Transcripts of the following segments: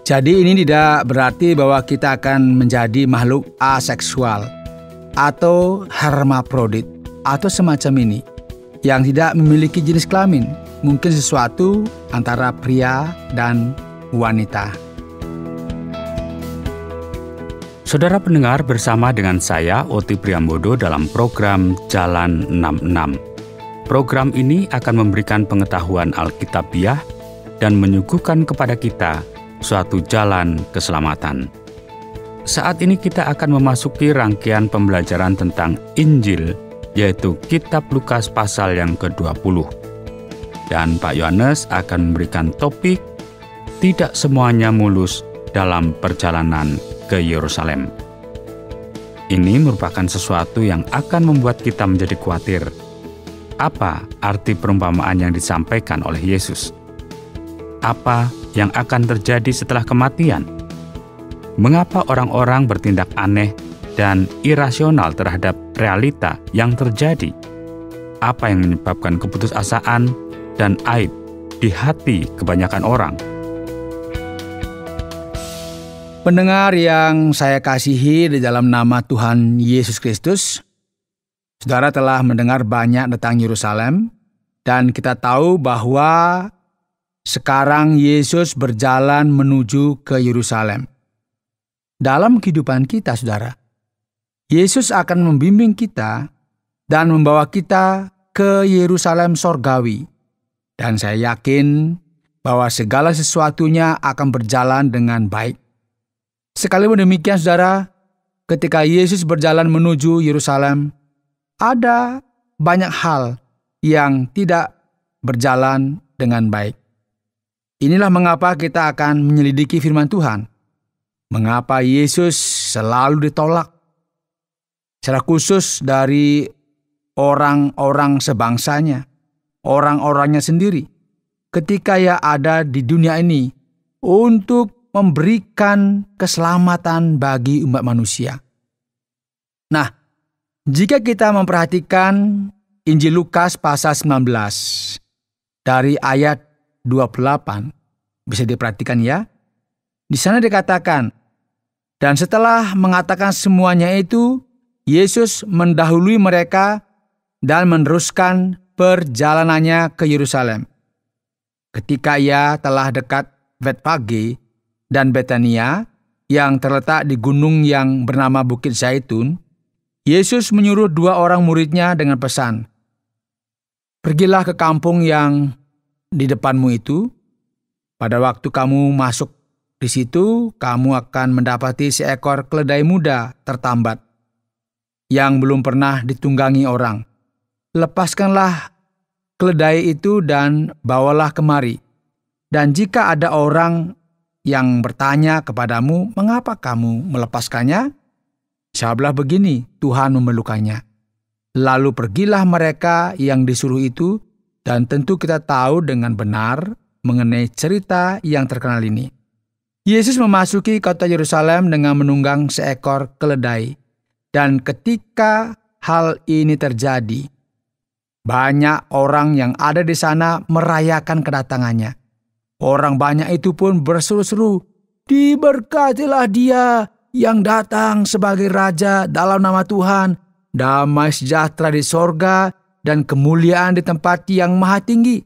Jadi ini tidak berarti bahwa kita akan menjadi makhluk aseksual atau hermaprodit atau semacam ini yang tidak memiliki jenis kelamin, mungkin sesuatu antara pria dan wanita. Saudara pendengar, bersama dengan saya Oti Priambodo dalam program Jalan 66. Program ini akan memberikan pengetahuan Alkitabiah dan menyuguhkan kepada kita suatu jalan keselamatan. Saat ini kita akan memasuki rangkaian pembelajaran tentang Injil, yaitu Kitab Lukas pasal yang ke-20. Dan Pak Yohanes akan memberikan topik, tidak semuanya mulus dalam perjalanan ke Yerusalem. Ini merupakan sesuatu yang akan membuat kita menjadi khawatir. Apa arti perumpamaan yang disampaikan oleh Yesus? Apa yang akan terjadi setelah kematian? Mengapa orang-orang bertindak aneh dan irasional terhadap realita yang terjadi? Apa yang menyebabkan keputusasaan dan aib di hati kebanyakan orang? Pendengar yang saya kasihi di dalam nama Tuhan Yesus Kristus, saudara telah mendengar banyak tentang Yerusalem, dan kita tahu bahwa sekarang Yesus berjalan menuju ke Yerusalem. Dalam kehidupan kita, saudara, Yesus akan membimbing kita dan membawa kita ke Yerusalem sorgawi. Dan saya yakin bahwa segala sesuatunya akan berjalan dengan baik. Sekalipun demikian, saudara, ketika Yesus berjalan menuju Yerusalem, ada banyak hal yang tidak berjalan dengan baik. Inilah mengapa kita akan menyelidiki firman Tuhan. Mengapa Yesus selalu ditolak, secara khusus dari orang-orang sebangsanya, orang-orangnya sendiri, ketika ia ada di dunia ini untuk memberikan keselamatan bagi umat manusia. Nah, jika kita memperhatikan Injil Lukas pasal 19 dari ayat 28, bisa diperhatikan ya. Di sana dikatakan, dan setelah mengatakan semuanya itu, Yesus mendahului mereka dan meneruskan perjalanannya ke Yerusalem. Ketika ia telah dekat Betfage dan Betania yang terletak di gunung yang bernama Bukit Zaitun, Yesus menyuruh 2 orang muridnya dengan pesan, "Pergilah ke kampung yang di depanmu itu. Pada waktu kamu masuk di situ, kamu akan mendapati seekor keledai muda tertambat yang belum pernah ditunggangi orang. Lepaskanlah keledai itu dan bawalah kemari. Dan jika ada orang yang bertanya kepadamu, mengapa kamu melepaskannya? Jawablah begini, Tuhan memerlukannya." Lalu pergilah mereka yang disuruh itu, dan tentu kita tahu dengan benar mengenai cerita yang terkenal ini. Yesus memasuki kota Yerusalem dengan menunggang seekor keledai. Dan ketika hal ini terjadi, banyak orang yang ada di sana merayakan kedatangannya. Orang banyak itu pun berseru-seru, "Diberkatilah dia yang datang sebagai Raja dalam nama Tuhan, damai sejahtera di sorga, dan kemuliaan di tempat yang maha tinggi."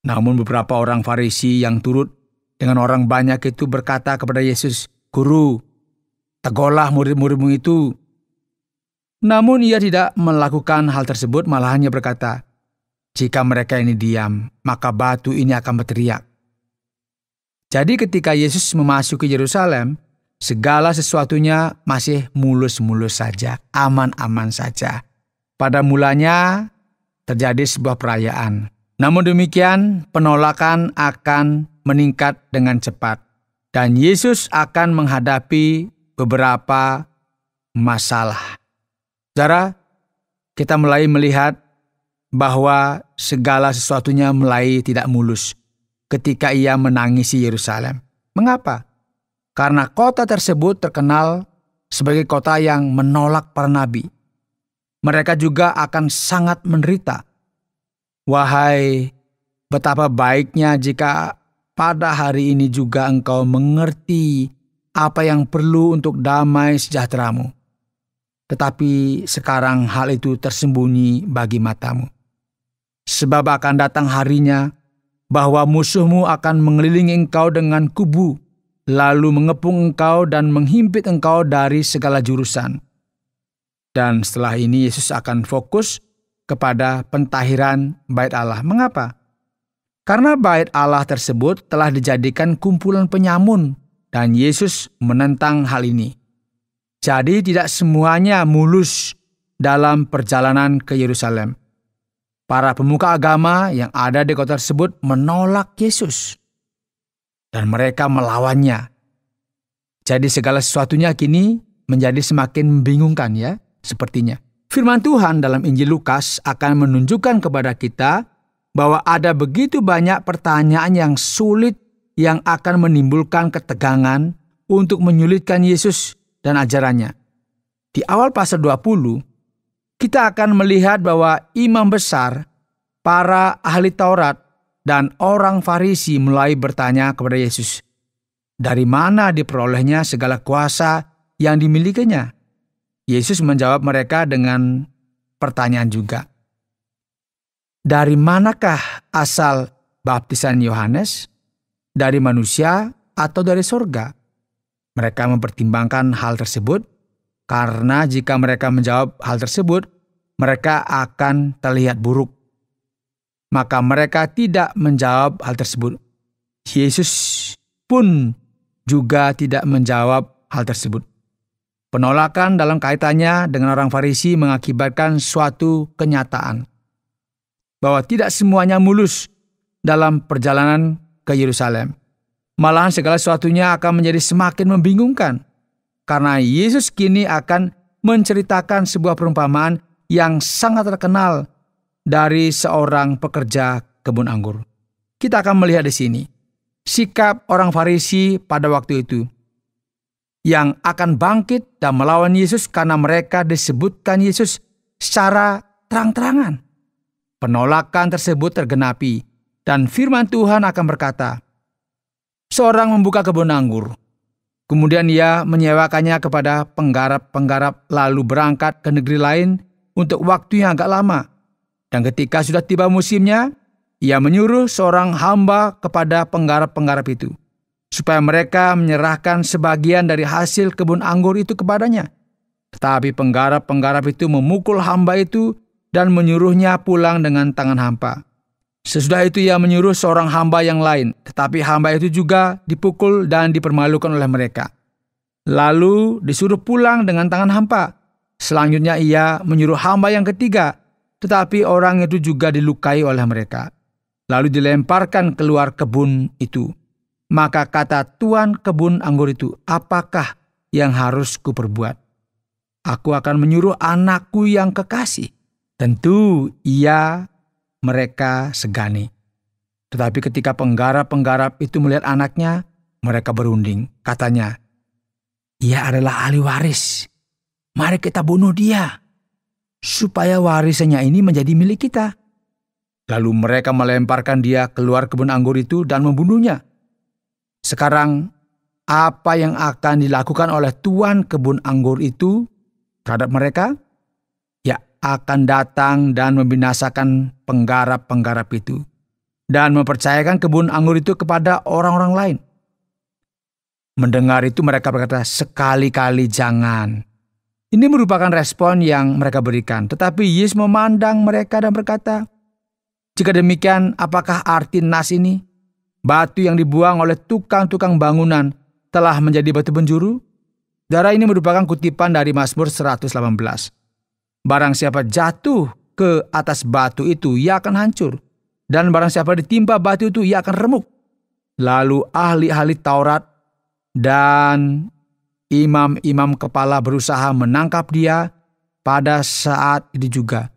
Namun beberapa orang Farisi yang turut dengan orang banyak itu berkata kepada Yesus, "Guru, tegurlah murid-muridmu itu." Namun ia tidak melakukan hal tersebut, malah hanya berkata, "Jika mereka ini diam, maka batu ini akan berteriak." Jadi ketika Yesus memasuki Yerusalem, segala sesuatunya masih mulus-mulus saja, aman-aman saja. Pada mulanya terjadi sebuah perayaan. Namun demikian, penolakan akan meningkat dengan cepat. Dan Yesus akan menghadapi beberapa masalah. Saudara, kita mulai melihat bahwa segala sesuatunya mulai tidak mulus ketika ia menangisi Yerusalem. Mengapa? Karena kota tersebut terkenal sebagai kota yang menolak para nabi. Mereka juga akan sangat menderita. Wahai, betapa baiknya jika pada hari ini juga engkau mengerti apa yang perlu untuk damai sejahteramu. Tetapi sekarang hal itu tersembunyi bagi matamu. Sebab akan datang harinya bahwa musuhmu akan mengelilingi engkau dengan kubu, lalu mengepung engkau dan menghimpit engkau dari segala jurusan. Dan setelah ini Yesus akan fokus kepada pentahiran bait Allah. Mengapa? Karena bait Allah tersebut telah dijadikan kumpulan penyamun dan Yesus menentang hal ini. Jadi tidak semuanya mulus dalam perjalanan ke Yerusalem. Para pemuka agama yang ada di kota tersebut menolak Yesus dan mereka melawannya. Jadi segala sesuatunya kini menjadi semakin membingungkan ya, sepertinya. Firman Tuhan dalam Injil Lukas akan menunjukkan kepada kita bahwa ada begitu banyak pertanyaan yang sulit yang akan menimbulkan ketegangan untuk menyulitkan Yesus dan ajarannya. Di awal pasal 20, kita akan melihat bahwa imam besar, para ahli Taurat, dan orang Farisi mulai bertanya kepada Yesus, dari mana diperolehnya segala kuasa yang dimilikinya? Yesus menjawab mereka dengan pertanyaan juga. Dari manakah asal baptisan Yohanes? Dari manusia atau dari sorga? Mereka mempertimbangkan hal tersebut, karena jika mereka menjawab hal tersebut, mereka akan terlihat buruk. Maka mereka tidak menjawab hal tersebut. Yesus pun juga tidak menjawab hal tersebut. Penolakan dalam kaitannya dengan orang Farisi mengakibatkan suatu kenyataan bahwa tidak semuanya mulus dalam perjalanan ke Yerusalem. Malahan segala sesuatunya akan menjadi semakin membingungkan karena Yesus kini akan menceritakan sebuah perumpamaan yang sangat terkenal dari seorang pekerja kebun anggur. Kita akan melihat di sini sikap orang Farisi pada waktu itu yang akan bangkit dan melawan Yesus karena mereka disebutkan Yesus secara terang-terangan. Penolakan tersebut tergenapi dan firman Tuhan akan berkata, seorang membuka kebun anggur, kemudian ia menyewakannya kepada penggarap-penggarap lalu berangkat ke negeri lain untuk waktu yang agak lama. Dan ketika sudah tiba musimnya, ia menyuruh seorang hamba kepada penggarap-penggarap itu, supaya mereka menyerahkan sebagian dari hasil kebun anggur itu kepadanya. Tetapi penggarap-penggarap itu memukul hamba itu dan menyuruhnya pulang dengan tangan hampa. Sesudah itu ia menyuruh seorang hamba yang lain, tetapi hamba itu juga dipukul dan dipermalukan oleh mereka. Lalu disuruh pulang dengan tangan hampa. Selanjutnya ia menyuruh hamba yang ketiga, tetapi orang itu juga dilukai oleh mereka. Lalu dilemparkan keluar kebun itu. Maka kata tuan kebun anggur itu, apakah yang harus kuperbuat? Aku akan menyuruh anakku yang kekasih. Tentu mereka segani. Tetapi ketika penggarap-penggarap itu melihat anaknya, mereka berunding. Katanya, ia adalah ahli waris. Mari kita bunuh dia, supaya warisannya ini menjadi milik kita. Lalu mereka melemparkan dia keluar kebun anggur itu dan membunuhnya. Sekarang, apa yang akan dilakukan oleh tuan kebun anggur itu terhadap mereka? Akan datang dan membinasakan penggarap-penggarap itu dan mempercayakan kebun anggur itu kepada orang-orang lain. Mendengar itu mereka berkata, sekali-kali jangan. Ini merupakan respon yang mereka berikan. Tetapi Yesus memandang mereka dan berkata, jika demikian, apakah arti nas ini? Batu yang dibuang oleh tukang-tukang bangunan telah menjadi batu penjuru? Darah ini merupakan kutipan dari Mazmur 118. Barang siapa jatuh ke atas batu itu, ia akan hancur. Dan barang siapa ditimpa batu itu, ia akan remuk. Lalu ahli-ahli Taurat dan imam-imam kepala berusaha menangkap dia pada saat itu juga.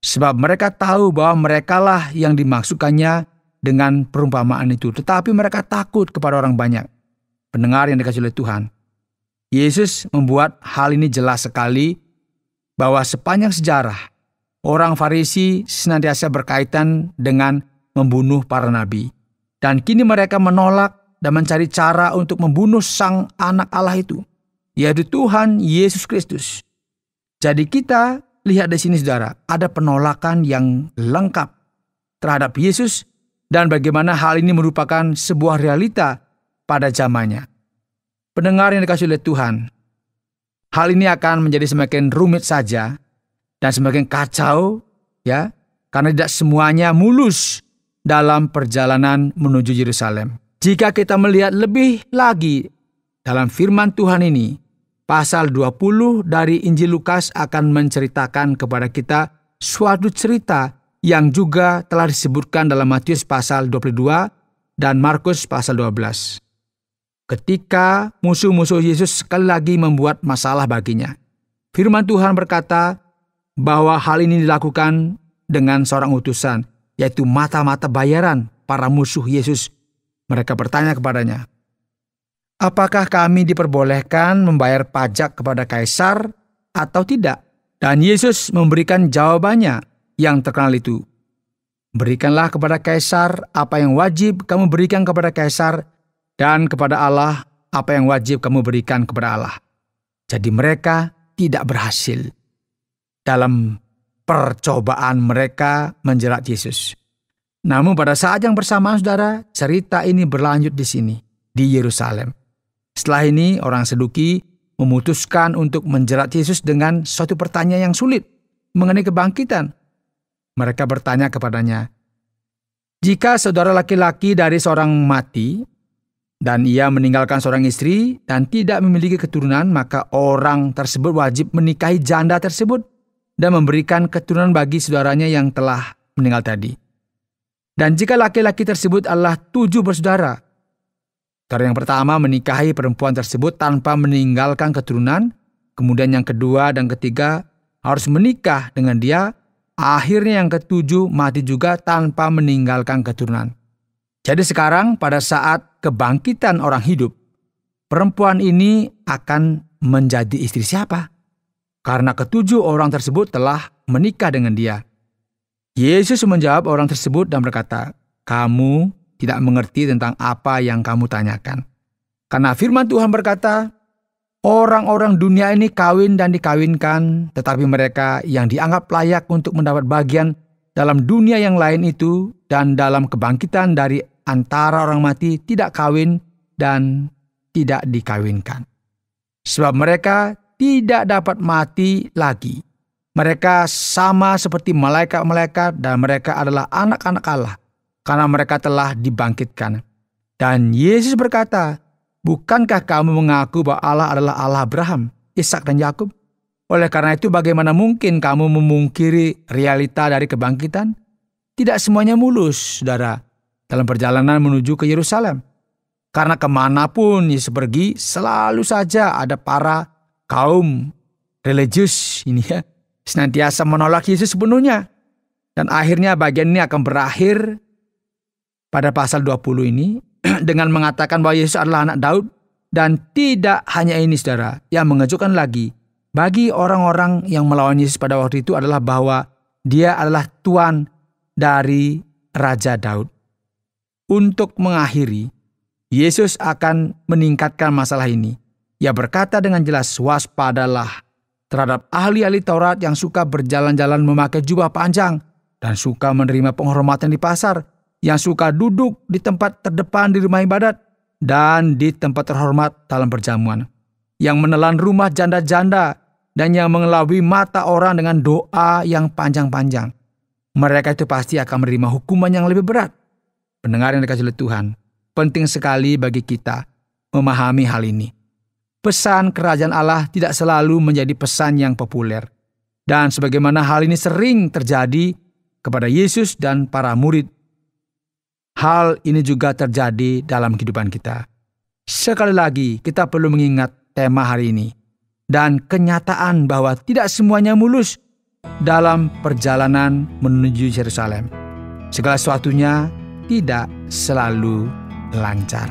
Sebab mereka tahu bahwa merekalah yang dimaksudkannya dengan perumpamaan itu. Tetapi mereka takut kepada orang banyak. Pendengar yang dikasihi oleh Tuhan. Yesus membuat hal ini jelas sekali bahwa sepanjang sejarah, orang Farisi senantiasa berkaitan dengan membunuh para nabi. Dan kini mereka menolak dan mencari cara untuk membunuh sang anak Allah itu, yaitu Tuhan Yesus Kristus. Jadi kita lihat di sini saudara, ada penolakan yang lengkap terhadap Yesus dan bagaimana hal ini merupakan sebuah realita pada zamannya. Pendengar yang dikasihi oleh Tuhan, hal ini akan menjadi semakin rumit saja dan semakin kacau, ya, karena tidak semuanya mulus dalam perjalanan menuju Yerusalem. Jika kita melihat lebih lagi dalam firman Tuhan ini, pasal 20 dari Injil Lukas akan menceritakan kepada kita suatu cerita yang juga telah disebutkan dalam Matius pasal 22 dan Markus pasal 12. Ketika musuh-musuh Yesus sekali lagi membuat masalah baginya, firman Tuhan berkata bahwa hal ini dilakukan dengan seorang utusan, yaitu mata-mata bayaran para musuh Yesus. Mereka bertanya kepadanya, apakah kami diperbolehkan membayar pajak kepada Kaisar atau tidak? Dan Yesus memberikan jawabannya yang terkenal itu. Berikanlah kepada Kaisar apa yang wajib kamu berikan kepada Kaisar, dan kepada Allah apa yang wajib kamu berikan kepada Allah. Jadi mereka tidak berhasil dalam percobaan mereka menjerat Yesus. Namun pada saat yang bersamaan saudara, cerita ini berlanjut di sini, di Yerusalem. Setelah ini orang Saduki memutuskan untuk menjerat Yesus dengan suatu pertanyaan yang sulit mengenai kebangkitan. Mereka bertanya kepadanya, jika saudara laki-laki dari seorang mati, dan ia meninggalkan seorang istri dan tidak memiliki keturunan, maka orang tersebut wajib menikahi janda tersebut dan memberikan keturunan bagi saudaranya yang telah meninggal tadi. Dan jika laki-laki tersebut adalah 7 bersaudara, saudara yang pertama menikahi perempuan tersebut tanpa meninggalkan keturunan, kemudian yang kedua dan ketiga harus menikah dengan dia, akhirnya yang ke-7 mati juga tanpa meninggalkan keturunan. Jadi sekarang pada saat kebangkitan orang hidup, perempuan ini akan menjadi istri siapa? Karena ke-7 orang tersebut telah menikah dengan dia. Yesus menjawab orang tersebut dan berkata, kamu tidak mengerti tentang apa yang kamu tanyakan. Karena firman Tuhan berkata, orang-orang dunia ini kawin dan dikawinkan, tetapi mereka yang dianggap layak untuk mendapat bagian dalam dunia yang lain itu dan dalam kebangkitan dari antara orang mati tidak kawin dan tidak dikawinkan. Sebab mereka tidak dapat mati lagi. Mereka sama seperti malaikat-malaikat dan mereka adalah anak-anak Allah karena mereka telah dibangkitkan. Dan Yesus berkata, bukankah kamu mengaku bahwa Allah adalah Allah Abraham, Ishak dan Yakub? Oleh karena itu bagaimana mungkin kamu memungkiri realita dari kebangkitan? Tidak semuanya mulus, saudara, dalam perjalanan menuju ke Yerusalem. Karena kemanapun Yesus pergi, selalu saja ada para kaum religius ini ya, senantiasa menolak Yesus sepenuhnya. Dan akhirnya bagian ini akan berakhir pada pasal 20 ini dengan mengatakan bahwa Yesus adalah anak Daud. Dan tidak hanya ini saudara, yang mengejutkan lagi bagi orang-orang yang melawan Yesus pada waktu itu adalah bahwa dia adalah tuan dari Raja Daud. Untuk mengakhiri, Yesus akan meningkatkan masalah ini. Ia berkata dengan jelas, waspadalah terhadap ahli-ahli Taurat yang suka berjalan-jalan memakai jubah panjang dan suka menerima penghormatan di pasar, yang suka duduk di tempat terdepan di rumah ibadat dan di tempat terhormat dalam perjamuan, yang menelan rumah janda-janda dan yang mengelabui mata orang dengan doa yang panjang-panjang. Mereka itu pasti akan menerima hukuman yang lebih berat. Pendengar yang dikasihi oleh Tuhan, penting sekali bagi kita memahami hal ini. Pesan kerajaan Allah tidak selalu menjadi pesan yang populer. Dan sebagaimana hal ini sering terjadi kepada Yesus dan para murid, hal ini juga terjadi dalam kehidupan kita. Sekali lagi, kita perlu mengingat tema hari ini dan kenyataan bahwa tidak semuanya mulus dalam perjalanan menuju Yerusalem. Segala sesuatunya tidak selalu lancar.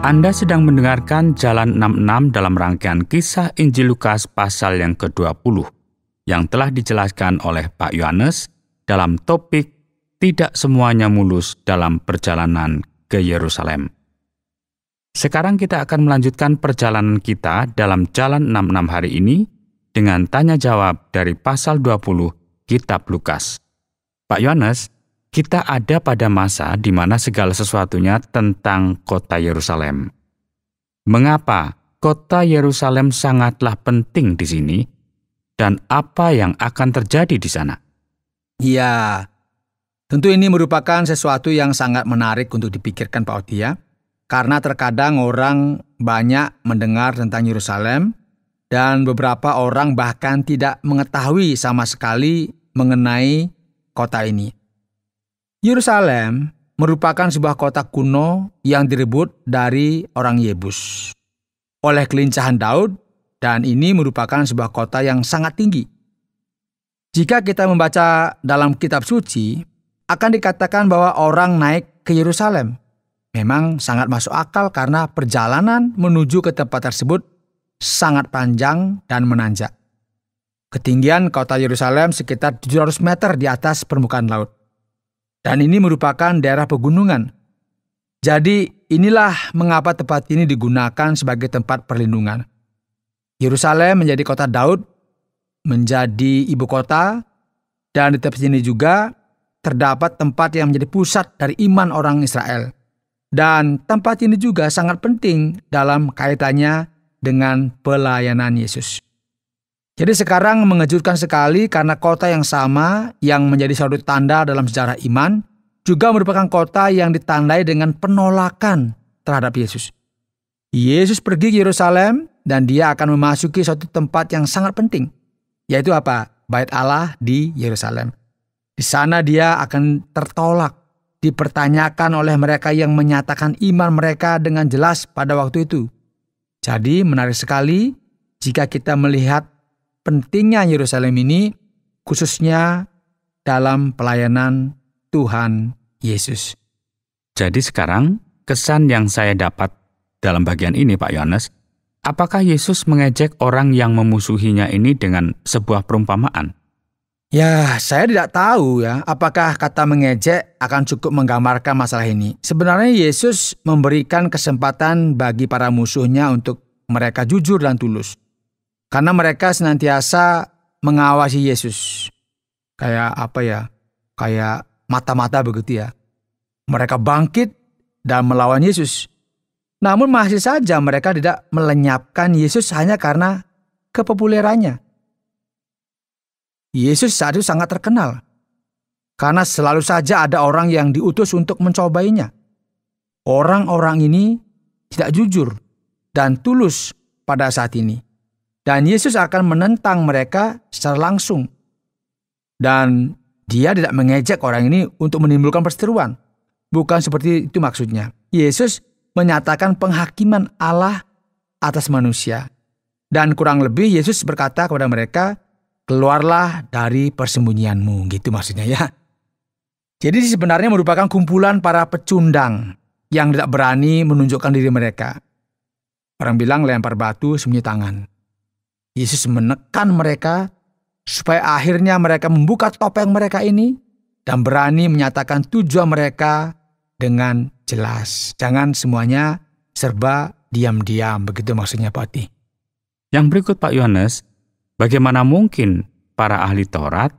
Anda sedang mendengarkan Jalan 66 dalam rangkaian kisah Injil Lukas pasal yang ke-20 yang telah dijelaskan oleh Pak Yohanes dalam topik "Tidak semuanya mulus dalam perjalanan ke Yerusalem". Sekarang kita akan melanjutkan perjalanan kita dalam Jalan 66 hari ini dengan tanya jawab dari pasal 20 Kitab Lukas. Pak Yohanes, kita ada pada masa di mana segala sesuatunya tentang kota Yerusalem. Mengapa kota Yerusalem sangatlah penting di sini, dan apa yang akan terjadi di sana? Ya, tentu ini merupakan sesuatu yang sangat menarik untuk dipikirkan Pak Oti ya. Karena terkadang orang banyak mendengar tentang Yerusalem dan beberapa orang bahkan tidak mengetahui sama sekali mengenai kota ini. Yerusalem merupakan sebuah kota kuno yang direbut dari orang Yebus oleh kelincahan Daud, dan ini merupakan sebuah kota yang sangat tinggi. Jika kita membaca dalam kitab suci, akan dikatakan bahwa orang naik ke Yerusalem. Memang sangat masuk akal karena perjalanan menuju ke tempat tersebut sangat panjang dan menanjak. Ketinggian kota Yerusalem sekitar 700 meter di atas permukaan laut. Dan ini merupakan daerah pegunungan. Jadi inilah mengapa tempat ini digunakan sebagai tempat perlindungan. Yerusalem menjadi kota Daud, menjadi ibu kota, dan di tempat ini juga terdapat tempat yang menjadi pusat dari iman orang Israel. Dan tempat ini juga sangat penting dalam kaitannya dengan pelayanan Yesus. Jadi sekarang mengejutkan sekali karena kota yang sama yang menjadi suatu tanda dalam sejarah iman juga merupakan kota yang ditandai dengan penolakan terhadap Yesus. Yesus pergi ke Yerusalem dan dia akan memasuki suatu tempat yang sangat penting, yaitu apa? Bait Allah di Yerusalem. Di sana dia akan tertolak, dipertanyakan oleh mereka yang menyatakan iman mereka dengan jelas pada waktu itu. Jadi menarik sekali jika kita melihat pentingnya Yerusalem ini, khususnya dalam pelayanan Tuhan Yesus. Jadi sekarang kesan yang saya dapat dalam bagian ini Pak Yohanes, apakah Yesus mengejek orang yang memusuhinya ini dengan sebuah perumpamaan? Ya, saya tidak tahu ya, apakah kata mengejek akan cukup menggambarkan masalah ini. Sebenarnya Yesus memberikan kesempatan bagi para musuhnya untuk mereka jujur dan tulus. Karena mereka senantiasa mengawasi Yesus. Kayak apa ya? Kayak mata-mata begitu ya. Mereka bangkit dan melawan Yesus. Namun masih saja mereka tidak melenyapkan Yesus hanya karena kepopulerannya. Yesus saat itu sangat terkenal. Karena selalu saja ada orang yang diutus untuk mencobainya. Orang-orang ini tidak jujur dan tulus pada saat ini. Dan Yesus akan menentang mereka secara langsung. Dan dia tidak mengejek orang ini untuk menimbulkan perseteruan. Bukan seperti itu maksudnya. Yesus menyatakan penghakiman Allah atas manusia. Dan kurang lebih Yesus berkata kepada mereka, keluarlah dari persembunyianmu, gitu maksudnya ya. Jadi sebenarnya merupakan kumpulan para pecundang yang tidak berani menunjukkan diri mereka. Orang bilang lempar batu sembunyi tangan. Yesus menekan mereka supaya akhirnya mereka membuka topeng mereka ini dan berani menyatakan tujuan mereka dengan jelas. Jangan semuanya serba diam-diam, begitu maksudnya Pak Oti. Yang berikut Pak Yohanes, bagaimana mungkin para ahli Taurat,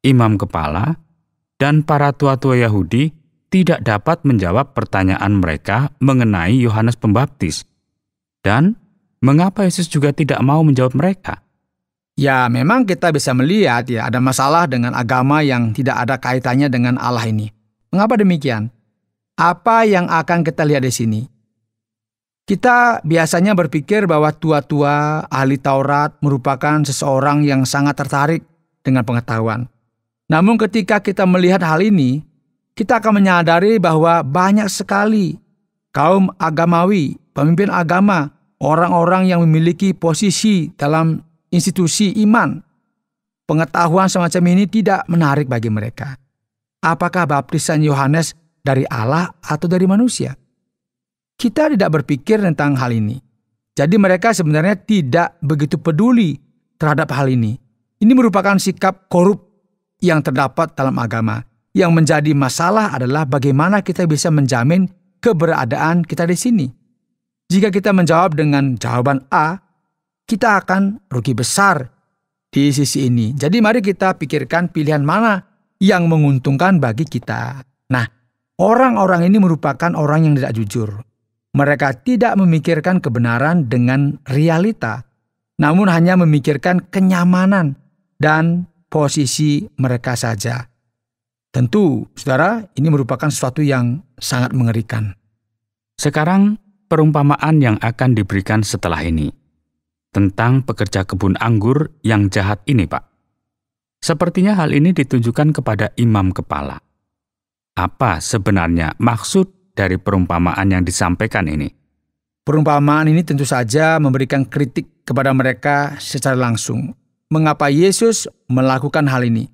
imam kepala, dan para tua-tua Yahudi tidak dapat menjawab pertanyaan mereka mengenai Yohanes Pembaptis? Dan mengapa Yesus juga tidak mau menjawab mereka? Ya, memang kita bisa melihat ya ada masalah dengan agama yang tidak ada kaitannya dengan Allah ini. Mengapa demikian? Apa yang akan kita lihat di sini? Kita biasanya berpikir bahwa tua-tua ahli Taurat merupakan seseorang yang sangat tertarik dengan pengetahuan. Namun ketika kita melihat hal ini, kita akan menyadari bahwa banyak sekali kaum agamawi, pemimpin agama, orang-orang yang memiliki posisi dalam institusi iman. Pengetahuan semacam ini tidak menarik bagi mereka. Apakah baptisan Yohanes dari Allah atau dari manusia? Kita tidak berpikir tentang hal ini. Jadi mereka sebenarnya tidak begitu peduli terhadap hal ini. Ini merupakan sikap korup yang terdapat dalam agama. Yang menjadi masalah adalah bagaimana kita bisa menjamin keberadaan kita di sini. Jika kita menjawab dengan jawaban A, kita akan rugi besar di sisi ini. Jadi mari kita pikirkan pilihan mana yang menguntungkan bagi kita. Nah, orang-orang ini merupakan orang yang tidak jujur. Mereka tidak memikirkan kebenaran dengan realita, namun hanya memikirkan kenyamanan dan posisi mereka saja. Tentu, saudara, ini merupakan sesuatu yang sangat mengerikan. Sekarang, perumpamaan yang akan diberikan setelah ini tentang pekerja kebun anggur yang jahat ini, Pak. Sepertinya hal ini ditujukan kepada imam kepala. Apa sebenarnya maksud dari perumpamaan yang disampaikan ini? Perumpamaan ini tentu saja memberikan kritik kepada mereka secara langsung. Mengapa Yesus melakukan hal ini?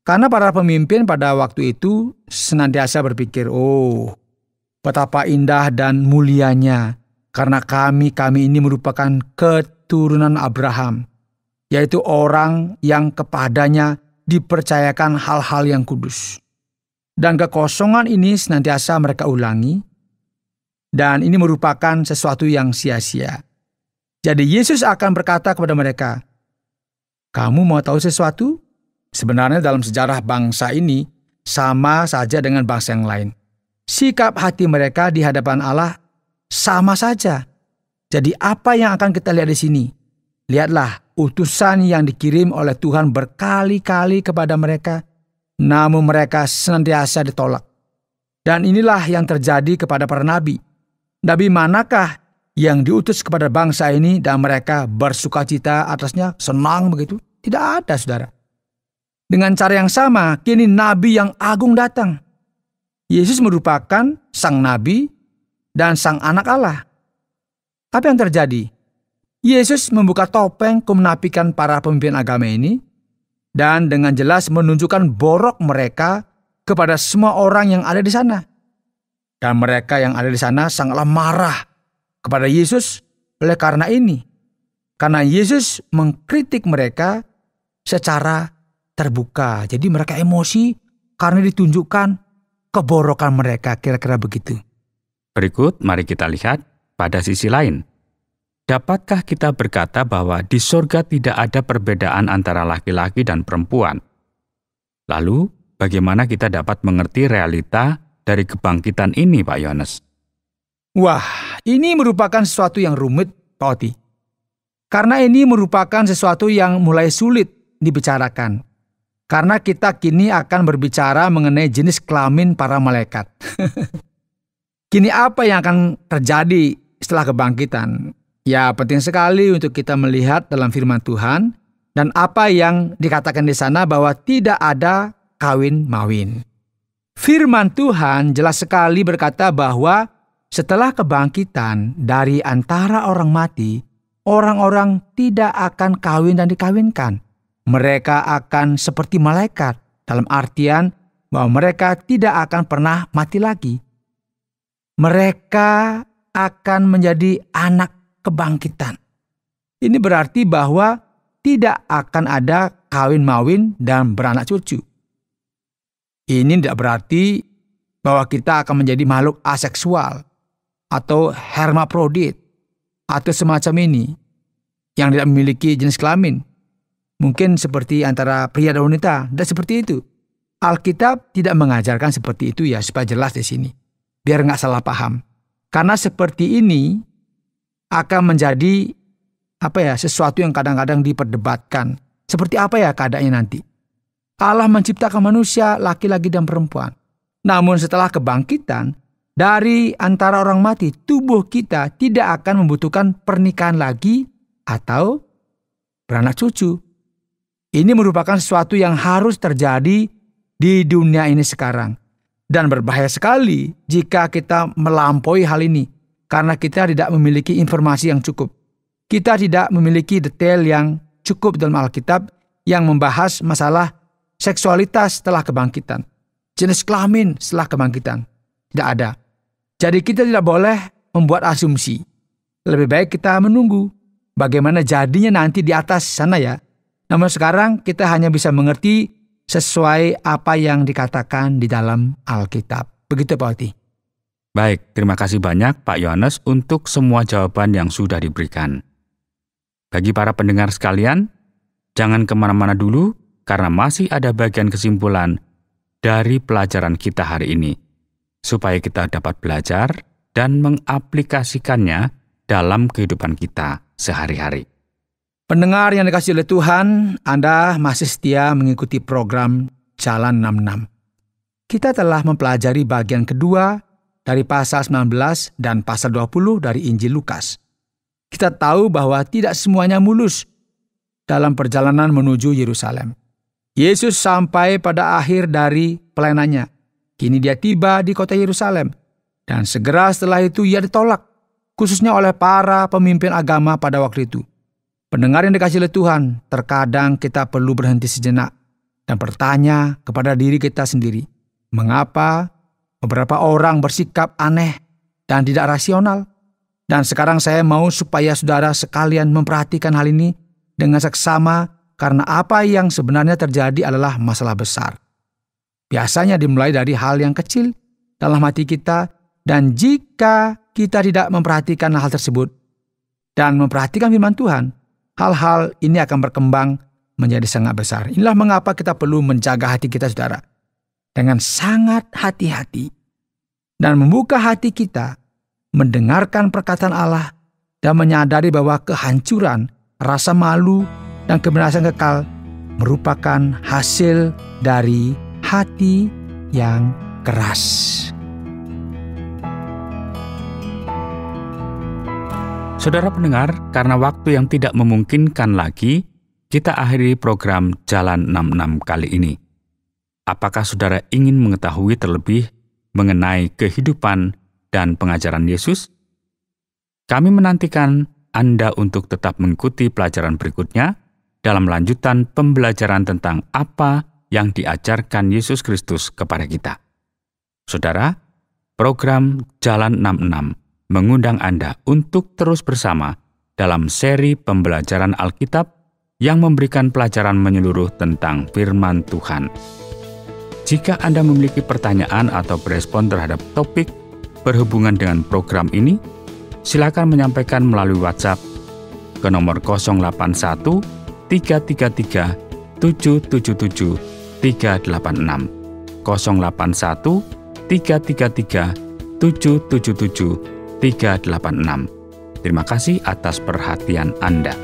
Karena para pemimpin pada waktu itu senantiasa berpikir, oh, betapa indah dan mulianya, karena kami ini merupakan keturunan Abraham, yaitu orang yang kepadanya dipercayakan hal-hal yang kudus. Dan kekosongan ini senantiasa mereka ulangi, dan ini merupakan sesuatu yang sia-sia. Jadi Yesus akan berkata kepada mereka, kamu mau tahu sesuatu? Sebenarnya dalam sejarah bangsa ini sama saja dengan bangsa yang lain. Sikap hati mereka di hadapan Allah sama saja. Jadi apa yang akan kita lihat di sini? Lihatlah utusan yang dikirim oleh Tuhan berkali-kali kepada mereka, namun mereka senantiasa ditolak. Dan inilah yang terjadi kepada para nabi. Nabi manakah yang diutus kepada bangsa ini dan mereka bersukacita atasnya, senang begitu? Tidak ada, saudara. Dengan cara yang sama, kini nabi yang agung datang. Yesus merupakan sang nabi dan sang anak Allah. Apa yang terjadi? Yesus membuka topeng kemunafikan para pemimpin agama ini dan dengan jelas menunjukkan borok mereka kepada semua orang yang ada di sana. Dan mereka yang ada di sana sangatlah marah kepada Yesus oleh karena ini. Karena Yesus mengkritik mereka secara terbuka. Jadi mereka emosi karena ditunjukkan keborokan mereka, kira-kira begitu. Berikut mari kita lihat pada sisi lain. Dapatkah kita berkata bahwa di surga tidak ada perbedaan antara laki-laki dan perempuan? Lalu, bagaimana kita dapat mengerti realita dari kebangkitan ini, Pak Yohanes? Wah, ini merupakan sesuatu yang rumit, Pak Oti. Karena ini merupakan sesuatu yang mulai sulit dibicarakan. Karena kita kini akan berbicara mengenai jenis kelamin para malaikat. Kini apa yang akan terjadi setelah kebangkitan? Ya, penting sekali untuk kita melihat dalam firman Tuhan dan apa yang dikatakan di sana bahwa tidak ada kawin-mawin. Firman Tuhan jelas sekali berkata bahwa setelah kebangkitan dari antara orang mati, orang-orang tidak akan kawin dan dikawinkan. Mereka akan seperti malaikat, dalam artian bahwa mereka tidak akan pernah mati lagi. Mereka akan menjadi anak kebangkitan. Ini berarti bahwa tidak akan ada kawin-mawin dan beranak cucu. Ini tidak berarti bahwa kita akan menjadi makhluk aseksual atau hermaprodit atau semacam ini yang tidak memiliki jenis kelamin. Mungkin seperti antara pria dan wanita, dan seperti itu. Alkitab tidak mengajarkan seperti itu ya, supaya jelas di sini. Biar nggak salah paham. Karena seperti ini akan menjadi sesuatu yang kadang-kadang diperdebatkan. Seperti apa ya keadaannya nanti? Allah menciptakan manusia laki-laki dan perempuan. Namun setelah kebangkitan, dari antara orang mati, tubuh kita tidak akan membutuhkan pernikahan lagi atau beranak cucu. Ini merupakan sesuatu yang harus terjadi di dunia ini sekarang. Dan berbahaya sekali jika kita melampaui hal ini. Karena kita tidak memiliki informasi yang cukup. Kita tidak memiliki detail yang cukup dalam Alkitab yang membahas masalah seksualitas setelah kebangkitan. Jenis kelamin setelah kebangkitan. Tidak ada. Jadi kita tidak boleh membuat asumsi. Lebih baik kita menunggu bagaimana jadinya nanti di atas sana ya. Namun sekarang kita hanya bisa mengerti sesuai apa yang dikatakan di dalam Alkitab. Begitu Pak Oti. Baik, terima kasih banyak Pak Yohanes untuk semua jawaban yang sudah diberikan. Bagi para pendengar sekalian, jangan kemana-mana dulu karena masih ada bagian kesimpulan dari pelajaran kita hari ini, supaya kita dapat belajar dan mengaplikasikannya dalam kehidupan kita sehari-hari. Pendengar yang dikasihi oleh Tuhan, Anda masih setia mengikuti program Jalan 66. Kita telah mempelajari bagian kedua dari pasal 19 dan pasal 20 dari Injil Lukas. Kita tahu bahwa tidak semuanya mulus dalam perjalanan menuju Yerusalem. Yesus sampai pada akhir dari pelayanannya. Kini dia tiba di kota Yerusalem. Dan segera setelah itu ia ditolak, khususnya oleh para pemimpin agama pada waktu itu. Pendengar yang dikasihi oleh Tuhan, terkadang kita perlu berhenti sejenak dan bertanya kepada diri kita sendiri, mengapa beberapa orang bersikap aneh dan tidak rasional? Dan sekarang saya mau supaya saudara sekalian memperhatikan hal ini dengan seksama, karena apa yang sebenarnya terjadi adalah masalah besar. Biasanya dimulai dari hal yang kecil dalam hati kita, dan jika kita tidak memperhatikan hal tersebut dan memperhatikan firman Tuhan, hal-hal ini akan berkembang menjadi sangat besar. Inilah mengapa kita perlu menjaga hati kita, saudara, dengan sangat hati-hati dan membuka hati kita, mendengarkan perkataan Allah dan menyadari bahwa kehancuran, rasa malu, dan kebinasan kekal merupakan hasil dari hati yang keras. Saudara pendengar, karena waktu yang tidak memungkinkan lagi, kita akhiri program Jalan 66 kali ini. Apakah saudara ingin mengetahui terlebih mengenai kehidupan dan pengajaran Yesus? Kami menantikan Anda untuk tetap mengikuti pelajaran berikutnya dalam lanjutan pembelajaran tentang apa yang diajarkan Yesus Kristus kepada kita. Saudara, program Jalan 66 mengundang Anda untuk terus bersama dalam seri pembelajaran Alkitab yang memberikan pelajaran menyeluruh tentang firman Tuhan. Jika Anda memiliki pertanyaan atau berespon terhadap topik berhubungan dengan program ini, silakan menyampaikan melalui WhatsApp ke nomor 081 333 777 386 081 333 777 386. Terima kasih atas perhatian Anda.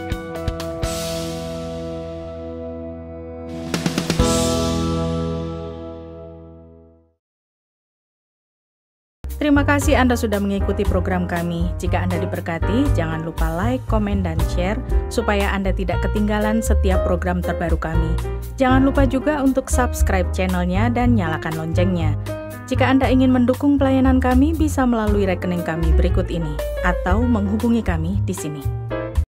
Terima kasih Anda sudah mengikuti program kami. Jika Anda diberkati, jangan lupa like, komen, dan share supaya Anda tidak ketinggalan setiap program terbaru kami. Jangan lupa juga untuk subscribe channelnya dan nyalakan loncengnya. Jika Anda ingin mendukung pelayanan kami, bisa melalui rekening kami berikut ini atau menghubungi kami di sini.